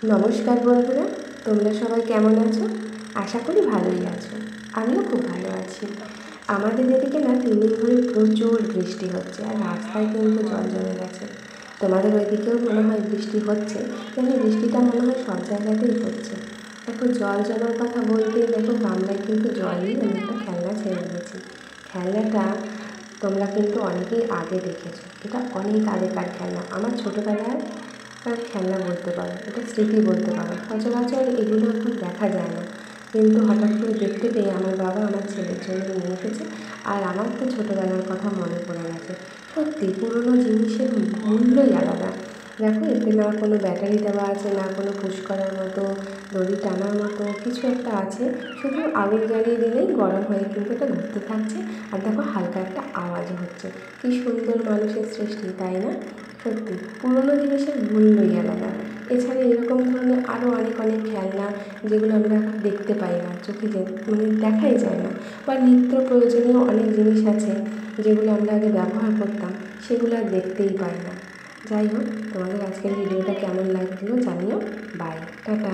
নমস্কার বন্ধুরা, তোমরা সবাই কেমন আছো? আশা করি ভালোই আছো। আমিও খুব ভালো আছি। আমাদের এদিকে না 3 দিন ধরে প্রচুর বৃষ্টি হচ্ছে, আর রাস্তায় কিন্তু জল জমে গেছে। তোমাদের ওইদিকেও মনে হয় বৃষ্টি হচ্ছে, কিন্তু বৃষ্টিটা মনে হয় সব জায়গাতেই হচ্ছে। দেখো, জল জমার কথা বলতেই দেখো গামলায় কিন্তু জল নিয়ে আমি একটা খেলনা ছেড়ে দিয়েছি। খেলনাটা তোমরা কিন্তু অনেকেই আগে দেখেছো। এটা অনেক আগেকার খেলনা, আমার ছোটোবেলার খেলনা বলতে পারো, এটা স্মৃতি বলতে পারো। সচরাচর এগুলো এখন দেখা যায় না, কিন্তু হঠাৎ করে দেখতে পেয়ে আমার বাবা আমার ছেলের জন্য নিয়ে এসেছে। আর আমার তো ছোটোবেলার কথা মনে পড়ে গেছে। সত্যি পুরনো জিনিসের মূল্যই আলাদা। দেখো, এতে না কোনো ব্যাটারি দেওয়া আছে, না কোনো পুশ করার মতো দড়ি টানার মতো কিছু একটা আছে। শুধু আগুন জ্বালিয়ে দিলেই গরম হয়ে কিন্তু এটা ঘুরতে থাকছে, আর দেখো হালকা একটা আওয়াজও হচ্ছে। কী সুন্দর মানুষের সৃষ্টি, তাই না? সত্যি পুরনো জিনিসের মূল্যই আলাদা। এছাড়া এরকম ধরনের আরও অনেক অনেক খেলনা, যেগুলো আমরা এখন দেখতে পাই না, চোখে দেখাই যায় না। বা নিত্য প্রয়োজনীয় অনেক জিনিস আছে যেগুলো আমরা আগে ব্যবহার করতাম, সেগুলো আর দেখতেই পাই না। যাই হোক, তোমাদের আজকের ভিডিওটা কেমন লাগলো জানিও। Bye, tata.